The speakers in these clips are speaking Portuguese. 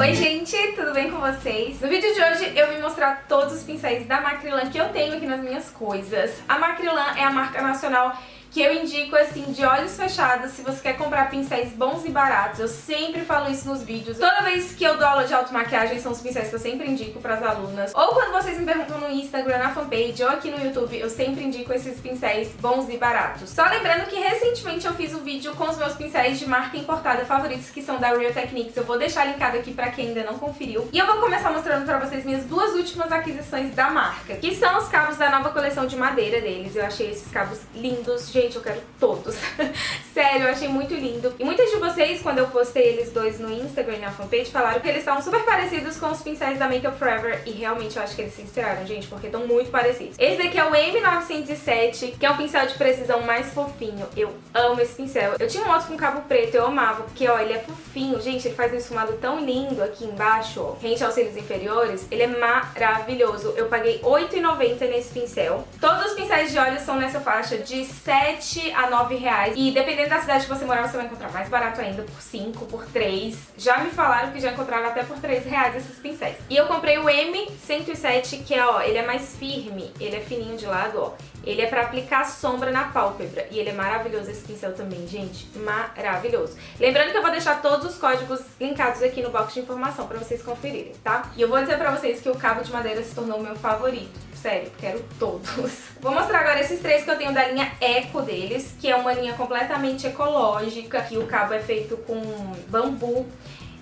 Oi gente, tudo bem com vocês? No vídeo de hoje eu vim mostrar todos os pincéis da Macrilan que eu tenho aqui nas minhas coisas. A Macrilan é a marca nacional que eu indico assim de olhos fechados se você quer comprar pincéis bons e baratos. Eu sempre falo isso nos vídeos. Toda vez que eu dou aula de automaquiagem são os pincéis que eu sempre indico para as alunas. Ou quando vocês me perguntam no Instagram, na fanpage ou aqui no YouTube, eu sempre indico esses pincéis bons e baratos. Só lembrando que recentemente eu fiz um vídeo com os meus pincéis de marca importada favoritos que são da Real Techniques. Eu vou deixar linkado aqui para quem ainda não conferiu. E eu vou começar mostrando para vocês minhas duas últimas aquisições da marca, que são os cabos da nova coleção de madeira deles. Eu achei esses cabos lindos. Gente, eu quero todos. Sério, eu achei muito lindo. E muitas de vocês, quando eu postei eles dois no Instagram e na fanpage, falaram que eles estavam super parecidos com os pincéis da Makeup Forever. E realmente eu acho que eles se inspiraram, gente, porque estão muito parecidos. Esse daqui é o M907, que é um pincel de precisão mais fofinho. Eu amo esse pincel. Eu tinha um outro com cabo preto, eu amava, porque ó, ele é fofinho. Gente, ele faz um esfumado tão lindo aqui embaixo, ó, rente aos cílios inferiores. Ele é maravilhoso. Eu paguei R$8,90 nesse pincel. Todos os pincéis de olhos são nessa faixa de 7 a 9 reais. E dependendo da cidade que você morar, você vai encontrar mais barato ainda, por 5, por 3. Já me falaram que já encontraram até por R$3 esses pincéis. E eu comprei o M107, que é, ó, ele é mais firme, ele é fininho de lado, ó. Ele é pra aplicar sombra na pálpebra. E ele é maravilhoso esse pincel também, gente. Maravilhoso. Lembrando que eu vou deixar todos os códigos linkados aqui no box de informação pra vocês conferirem, tá? E eu vou dizer pra vocês que o cabo de madeira se tornou o meu favorito. Sério, quero todos. Vou mostrar agora esses três que eu tenho da linha Eco deles, que é uma linha completamente ecológica, que o cabo é feito com bambu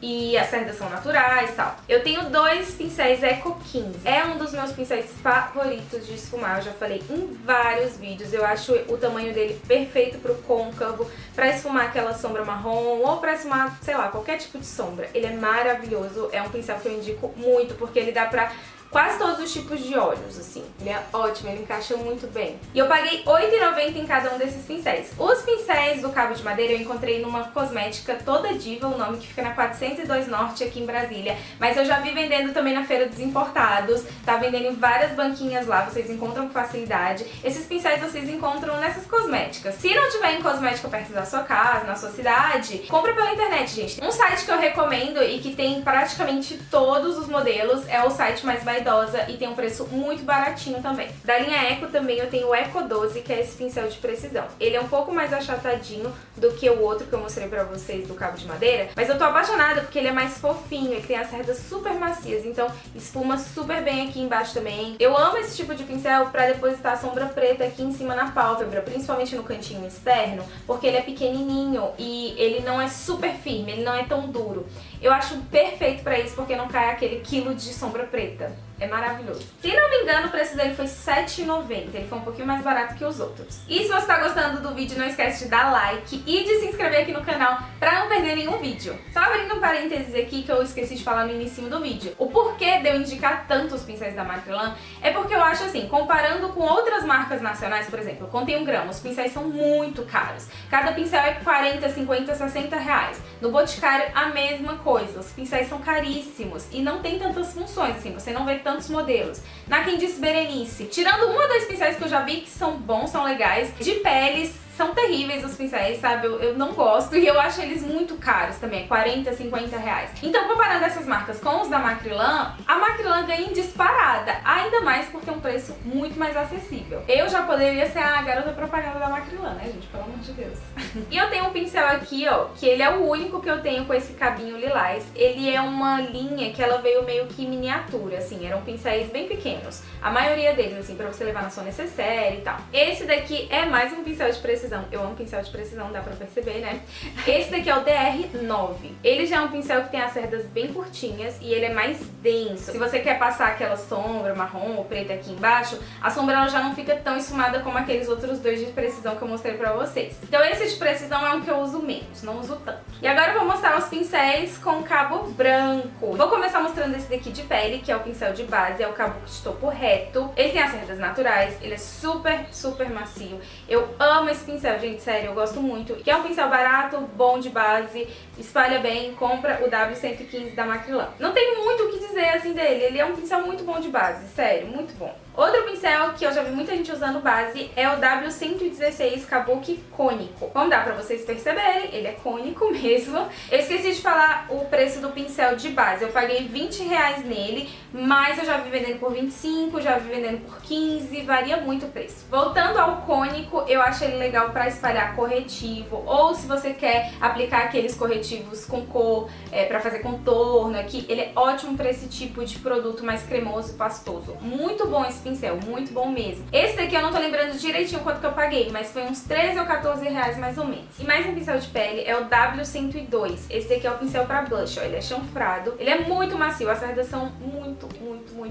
e as cerdas são naturais e tal. Eu tenho dois pincéis Eco 15. É um dos meus pincéis favoritos de esfumar. Eu já falei em vários vídeos. Eu acho o tamanho dele perfeito pro côncavo, pra esfumar aquela sombra marrom ou pra esfumar, sei lá, qualquer tipo de sombra. Ele é maravilhoso. É um pincel que eu indico muito, porque ele dá pra quase todos os tipos de olhos, assim. Ele é ótimo, ele encaixa muito bem. E eu paguei R$8,90 em cada um desses pincéis. Os pincéis do cabo de madeira eu encontrei numa cosmética Toda Diva, o nome, que fica na 402 Norte aqui em Brasília. Mas eu já vi vendendo também na Feira dos Importados. Tá vendendo em várias banquinhas lá, vocês encontram com facilidade. Esses pincéis vocês encontram nessas cosméticas. Se não tiver em cosmética perto da sua casa, na sua cidade, compra pela internet, gente. Um site que eu recomendo e que tem praticamente todos os modelos é o site Mais Vaidosa, e tem um preço muito baratinho também. Da linha Eco também eu tenho o Eco 12, que é esse pincel de precisão. Ele é um pouco mais achatadinho do que o outro que eu mostrei pra vocês do cabo de madeira, mas eu tô apaixonada porque ele é mais fofinho, ele tem as cerdas super macias, então esfuma super bem aqui embaixo também. Eu amo esse tipo de pincel pra depositar a sombra preta aqui em cima na pálpebra, principalmente no cantinho externo, porque ele é pequenininho e ele não é super firme, ele não é tão duro. Eu acho perfeito pra isso, porque não cai aquele quilo de sombra preta. É maravilhoso. Se não me engano, o preço dele foi R$7,90. Ele foi um pouquinho mais barato que os outros. E se você tá gostando do vídeo, não esquece de dar like e de se inscrever aqui no canal pra não perder nenhum vídeo. Só abrindo um parênteses aqui que eu esqueci de falar no início do vídeo. O porquê de eu indicar tanto os pincéis da Macrilan é porque eu acho assim, comparando com outras marcas nacionais, por exemplo, eu contei 1 grama, os pincéis são muito caros. Cada pincel é 40, 50, 60 reais. No Boticário, a mesma coisa. Os pincéis são caríssimos e não tem tantas funções, assim, você não vê tantos modelos. Na Quem Disse Berenice, tirando 1 ou 2 pincéis que eu já vi que são bons, são legais, de peles, são terríveis os pincéis, sabe? Eu não gosto e eu acho eles muito caros também, 40, 50 reais. Então, comparando essas marcas com os da Macrilan, a Macrilan ganha em disparada, ainda mais por ter um preço muito mais acessível. Eu já poderia ser a garota propaganda da Macrilan, né, gente? Pelo amor de Deus. E eu tenho um pincel aqui, ó, que ele é o único que eu tenho com esse cabinho lilás. Ele é uma linha que ela veio meio que miniatura, assim, eram pincéis bem pequenos. A maioria deles, assim, pra você levar na sua necessaire e tal. Esse daqui é mais um pincel de precisão. Eu amo pincel de precisão, dá pra perceber, né? Esse daqui é o DR9. Ele já é um pincel que tem as cerdas bem curtinhas e ele é mais denso. Se você quer passar aquela sombra marrom ou preta aqui embaixo, a sombra ela já não fica tão esfumada como aqueles outros dois de precisão que eu mostrei pra vocês. Então esse de precisão é um que eu uso menos, não uso tanto. E agora eu vou mostrar os pincéis com cabo branco. Vou começar mostrando esse daqui de pele, que é o pincel de base, é o cabo de topo reto. Ele tem as cerdas naturais, ele é super, super macio. Eu amo esse pincel, gente, sério, eu gosto muito. Que é um pincel barato, bom de base, espalha bem, compra o W115 da Macrilan. Não tem muito o que dizer assim dele, ele é um pincel muito bom de base, sério, muito bom. Outro pincel que eu já vi muita gente usando base é o W116 Kabuki cônico. Como dá pra vocês perceberem, ele é cônico mesmo. Eu esqueci de falar o preço do pincel de base. Eu paguei R$20 nele, mas eu já vi vendendo por 25, já vi vendendo por 15, varia muito o preço. Voltando ao cônico, eu acho ele legal pra espalhar corretivo, ou se você quer aplicar aqueles corretivos com cor, pra fazer contorno aqui, ele é ótimo pra esse tipo de produto mais cremoso e pastoso. Muito bom esse pincel, muito bom mesmo. Esse daqui eu não tô lembrando direitinho quanto que eu paguei, mas foi uns 13 ou 14 reais mais ou menos. E mais um pincel de pele é o W102. Esse daqui é o pincel pra blush, ó, ele é chanfrado, ele é muito macio, as cerdas são muito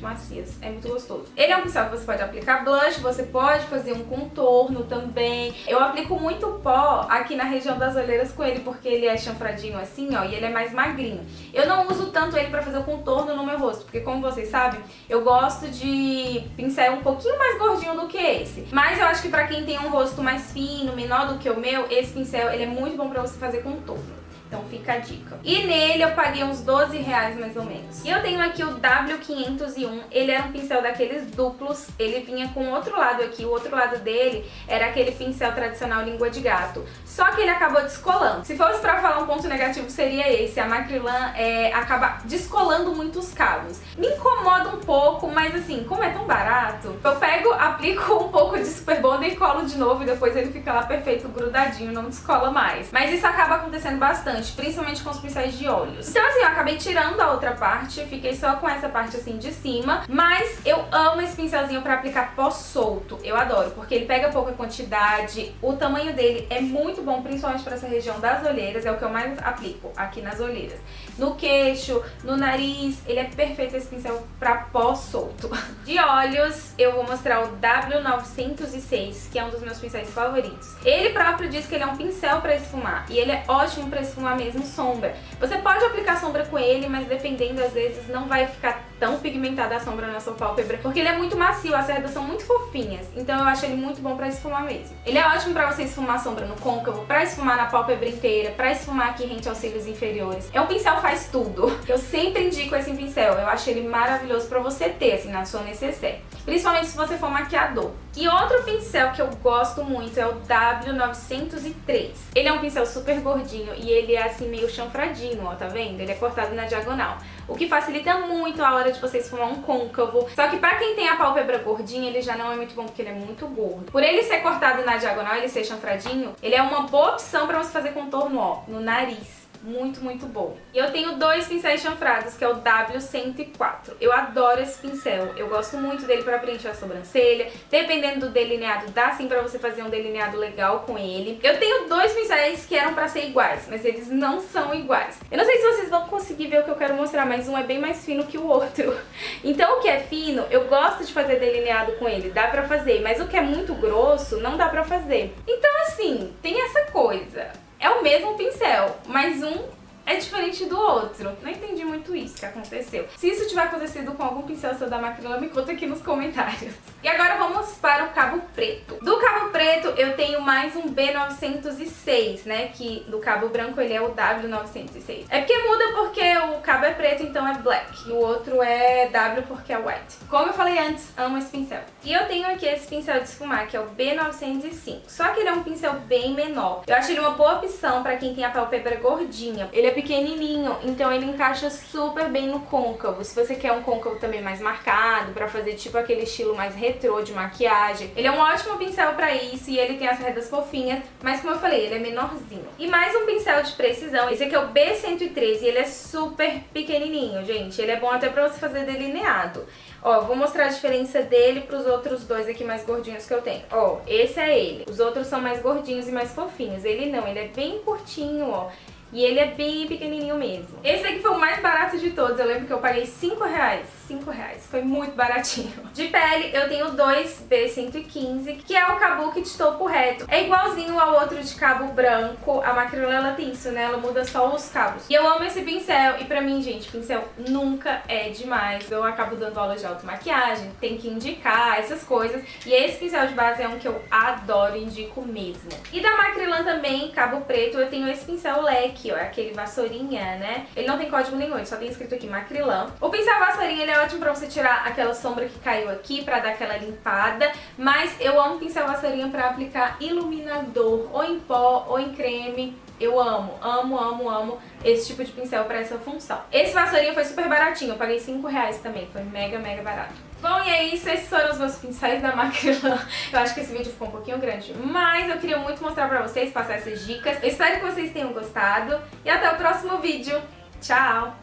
macias, é muito gostoso. Ele é um pincel que você pode aplicar blush, você pode fazer um contorno também. Eu aplico muito pó aqui na região das olheiras com ele, porque ele é chanfradinho assim, ó, e ele é mais magrinho. Eu não uso tanto ele pra fazer o contorno no meu rosto, porque como vocês sabem, eu gosto de pincel um pouquinho mais gordinho do que esse. Mas eu acho que pra quem tem um rosto mais fino, menor do que o meu, esse pincel ele é muito bom pra você fazer contorno. Então fica a dica. E nele eu paguei uns 12 reais mais ou menos. E eu tenho aqui o W501, ele era um pincel daqueles duplos, ele vinha com outro lado aqui, o outro lado dele era aquele pincel tradicional língua de gato. Só que ele acabou descolando. Se fosse pra falar um ponto negativo seria esse, a Macrilan acaba descolando muitos cabos. Me incomoda um pouco, mas assim, como é tão barato, eu pego, aplico um pouco de Super Bonder e colo de novo e depois ele fica lá perfeito, grudadinho, não descola mais. Mas isso acaba acontecendo bastante, principalmente com os pincéis de olhos. Então assim, eu acabei tirando a outra parte, fiquei só com essa parte assim de cima, mas eu amo esse pincelzinho pra aplicar pó solto, eu adoro, porque ele pega pouca quantidade, o tamanho dele é muito bom, principalmente pra essa região das olheiras, é o que eu mais aplico aqui nas olheiras. No queixo, no nariz, ele é perfeito esse pincel pra pó solto. De olhos, eu vou mostrar o W906, que é um dos meus pincéis favoritos. Ele próprio diz que ele é um pincel pra esfumar, e ele é ótimo pra esfumar mesmo sombra. Você pode aplicar sombra com ele, mas dependendo, às vezes, não vai ficar tão pigmentada a sombra na sua pálpebra, porque ele é muito macio, as cerdas são muito fofinhas, então eu acho ele muito bom pra esfumar mesmo. Ele é ótimo pra você esfumar sombra no côncavo, pra esfumar na pálpebra inteira, pra esfumar aqui rente aos cílios inferiores. É um pincel faz tudo. Eu sempre indico esse pincel, eu acho ele maravilhoso pra você ter, assim, na sua necessaire. Principalmente se você for maquiador. E outro pincel que eu gosto muito é o W903. Ele é um pincel super gordinho e ele é assim meio chanfradinho, ó, tá vendo? Ele é cortado na diagonal, o que facilita muito a hora de você esfumar um côncavo. Só que pra quem tem a pálpebra gordinha, ele já não é muito bom, porque ele é muito gordo. Por ele ser cortado na diagonal, ele ser chanfradinho, ele é uma boa opção pra você fazer contorno, ó, no nariz. Muito bom. E eu tenho dois pincéis chanfrados, que é o W104. Eu adoro esse pincel, eu gosto muito dele pra preencher a sobrancelha. Dependendo do delineado, dá sim pra você fazer um delineado legal com ele. Eu tenho dois pincéis que eram pra ser iguais, mas eles não são iguais. Eu não sei se vocês vão conseguir ver o que eu quero mostrar, mas um é bem mais fino que o outro. Então o que é fino, eu gosto de fazer delineado com ele, dá pra fazer. Mas o que é muito grosso, não dá pra fazer. Então assim, tem essa coisa. É o mesmo pincel, mas um é diferente do outro. Não entendi muito isso que aconteceu. Se isso tiver acontecido com algum pincel seu da Macrilan, me conta aqui nos comentários. E agora vamos para o cabo preto. Do cabo preto eu tenho mais um B906, né? Que do cabo branco ele é o W906. É porque muda porque o cabo é preto, então é black. E o outro é W porque é white. Como eu falei antes, amo esse pincel. E eu tenho aqui esse pincel de esfumar, que é o B905. Só que ele é um pincel bem menor. Eu acho ele uma boa opção pra quem tem a pálpebra gordinha. Ele é pequenininho, então ele encaixa super bem no côncavo. Se você quer um côncavo também mais marcado, pra fazer tipo aquele estilo mais retrô de maquiagem, ele é um ótimo pincel pra isso e ele tem as cerdas fofinhas, mas como eu falei, ele é menorzinho. E mais um pincel de precisão, esse aqui é o B113 e ele é super pequenininho, gente. Ele é bom até pra você fazer delineado. Ó, vou mostrar a diferença dele pros outros dois aqui mais gordinhos que eu tenho. Ó, esse é ele. Os outros são mais gordinhos e mais fofinhos. Ele não, ele é bem curtinho, ó. E ele é bem pequenininho mesmo. Esse aqui foi o mais barato de todos. Eu lembro que eu paguei 5 reais. 5 reais. Foi muito baratinho. De pele, eu tenho dois B115, que é o Kabuki de topo reto. É igualzinho ao outro de cabo branco. A Macrilan, ela tem isso, né? Ela muda só os cabos. E eu amo esse pincel. E pra mim, gente, pincel nunca é demais. Eu acabo dando aula de automaquiagem, tem que indicar essas coisas. E esse pincel de base é um que eu adoro e indico mesmo. E da Macrilan também, cabo preto, eu tenho esse pincel leque, ó, aquele vassourinha, né? Ele não tem código nenhum, ele só tem escrito aqui Macrilan. O pincel vassourinha, ele é ótimo pra você tirar aquela sombra que caiu aqui, pra dar aquela limpada. Mas eu amo pincel vassourinha pra aplicar iluminador, ou em pó, ou em creme. Eu amo, amo, amo, amo esse tipo de pincel pra essa função. Esse vassourinha foi super baratinho, eu paguei R$5 também, foi mega, mega barato. Bom, e é isso, esses foram os meus pincéis da Macrilan. Eu acho que esse vídeo ficou um pouquinho grande, mas eu queria muito mostrar pra vocês, passar essas dicas. Eu espero que vocês tenham gostado e até o próximo vídeo. Tchau!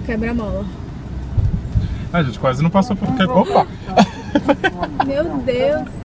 Quebra-mola. A gente quase não passou por... Opa! Meu Deus!